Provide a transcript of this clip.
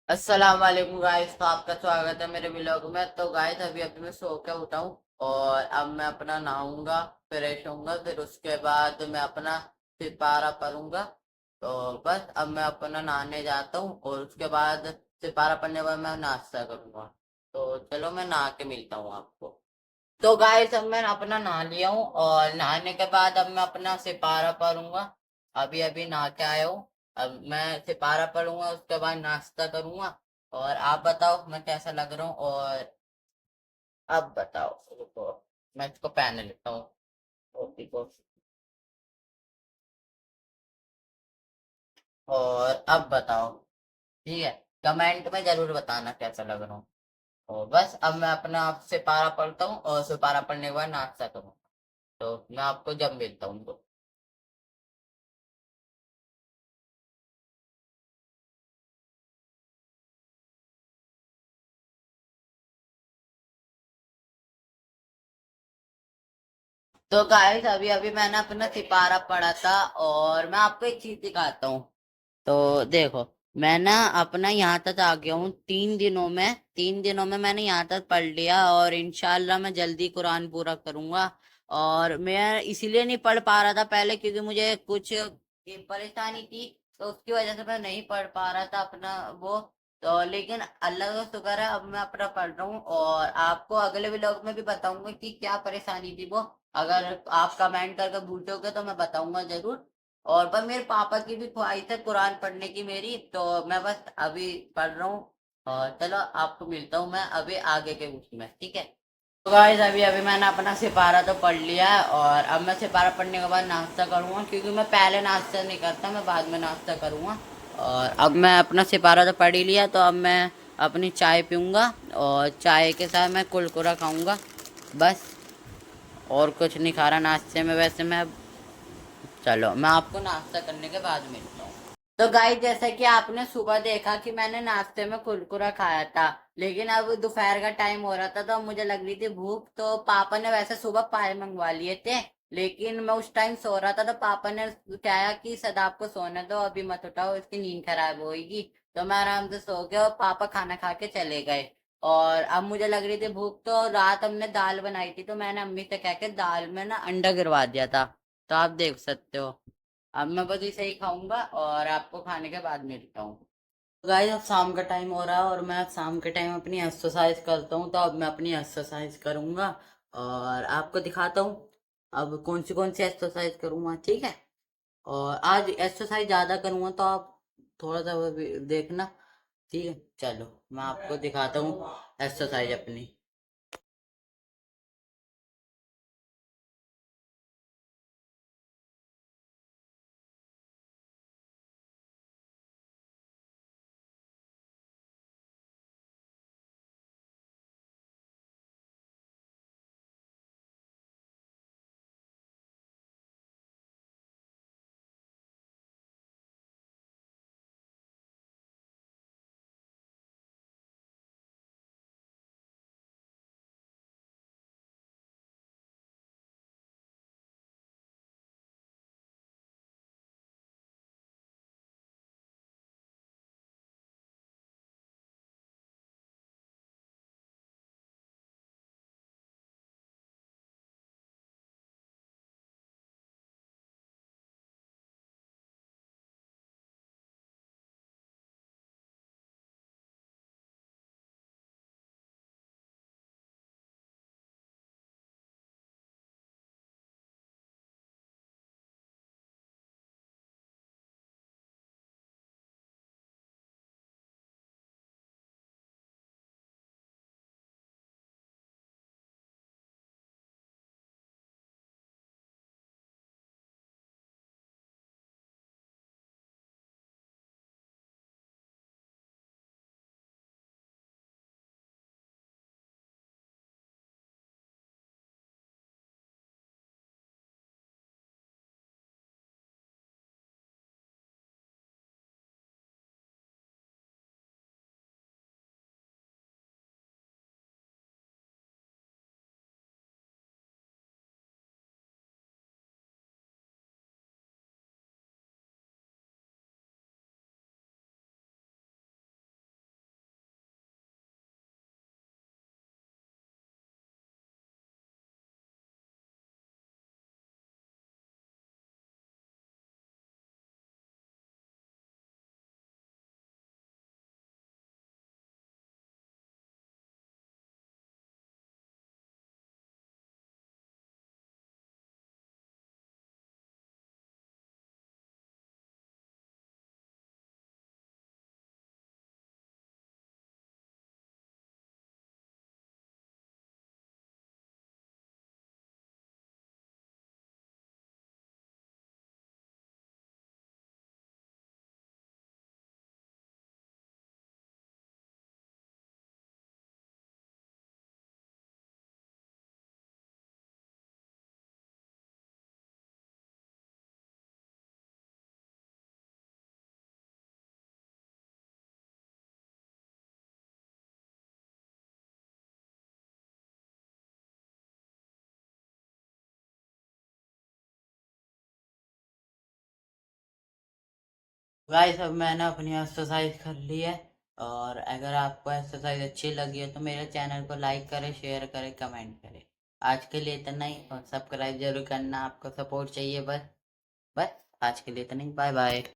अस्सलाम वालेकुम गाइस। तो आपका स्वागत है मेरे व्लॉग में। तो गाइस अभी अभी मैं सो के उठा हूँ और अब मैं अपना नहाऊंगा, फ्रेश होऊंगा, फिर उसके बाद मैं अपना सिपारा पढ़ूंगा। तो बस अब मैं अपना नहाने जाता हूँ और उसके बाद सिपारा पढ़ने के बाद मैं नाश्ता करूंगा। तो चलो मैं नहा के मिलता हूँ आपको। तो गाइस अब मैं अपना नहा लिया हूँ और नहाने के बाद अब मैं अपना सिपारा पढ़ूंगा। अभी अभी नहा के आया हूँ। अब मैं सिपारा पढ़ूंगा, उसके बाद नाश्ता करूंगा। और आप बताओ मैं कैसा लग रहा हूँ। और अब बताओ, रुको मैं इसको पहन लेता हूँ, टोपी को। और अब बताओ, ठीक है, कमेंट में जरूर बताना कैसा लग रहा हूँ। और बस अब मैं अपना आप सिपारा पढ़ता हूँ और सिपारा पढ़ने के बाद नाश्ता करूँगा। तो मैं आपको जब मिलता हूँ तो। तो गाइस अभी अभी मैंने अपना सिपारा पढ़ा था और मैं आपको एक चीज दिखाता हूँ। तो देखो, मैं ना अपना यहाँ तक आ गया हूँ 3 दिनों में। 3 दिनों में मैंने यहाँ तक पढ़ लिया और इंशाल्लाह मैं जल्दी कुरान पूरा करूंगा। और मैं इसीलिए नहीं पढ़ पा रहा था पहले क्योंकि मुझे कुछ ये परेशानी थी, तो उसकी वजह से मैं नहीं पढ़ पा रहा था अपना वो। तो लेकिन अल्लाह का शुक्र है अब मैं अपना पढ़ रहा हूँ और आपको अगले व्लॉग में भी बताऊंगा कि क्या परेशानी थी वो। अगर आप कमेंट करके पूछोगे तो मैं बताऊंगा जरूर। और पर मेरे पापा की भी ख्वाहिश है कुरान पढ़ने की मेरी, तो मैं बस अभी पढ़ रहा हूँ। और चलो आपको मिलता हूँ मैं अभी आगे के उसमें, ठीक है। तो गाइस अभी अभी मैंने अपना सिपारा तो पढ़ लिया है और अब मैं सिपारा पढ़ने के बाद नाश्ता करूँगा क्योंकि मैं पहले नाश्ता नहीं करता, मैं बाद में नाश्ता करूँगा। और अब मैं अपना सिपारा तो पढ़ ही लिया, तो अब मैं अपनी चाय पीऊँगा और चाय के साथ मैं कुरकुरा खाऊँगा बस। और कुछ नहीं खा रहा नाश्ते में वैसे मैं। चलो मैं आपको नाश्ता करने के बाद मिलता हूँ। तो गाइस जैसा कि आपने सुबह देखा कि मैंने नाश्ते में कुरकुरा खाया था, लेकिन अब दोपहर का टाइम हो रहा था तो अब मुझे लग रही थी भूख, तो पापा ने वैसे सुबह पाए मंगवा लिए थे। लेकिन मैं उस टाइम सो रहा था तो पापा ने कहा कि सदाब को सोने दो, अभी मत उठाओ, इसकी नींद खराब होगी। तो मैं आराम से सो गया और पापा खाना खा के चले गए। और अब मुझे लग रही थी भूख, तो रात हमने दाल बनाई थी तो मैंने अम्मी से कह के दाल में ना अंडा गिरवा दिया था। तो आप देख सकते हो। अब मैं बस इसे ही खाऊंगा और आपको खाने के बाद मिलता हूँ। तो गाइस अब शाम का टाइम हो रहा है और मैं शाम के टाइम अपनी एक्सरसाइज करता हूँ, तो अब मैं अपनी एक्सरसाइज करूंगा और आपको दिखाता हूँ अब कौन सी एक्सरसाइज करूंगा, ठीक है। और आज एक्सरसाइज ज्यादा करूंगा तो आप थोड़ा सा वो भी देखना, ठीक है। चलो मैं आपको दिखाता हूँ एक्सरसाइज अपनी। गाइस अब मैंने अपनी एक्सरसाइज कर ली है। और अगर आपको एक्सरसाइज अच्छी लगी हो तो मेरे चैनल को लाइक करें, शेयर करें, कमेंट करें। आज के लिए इतना ही, और सब्सक्राइब जरूर करना, आपको सपोर्ट चाहिए बस। बस आज के लिए इतना ही, बाय बाय।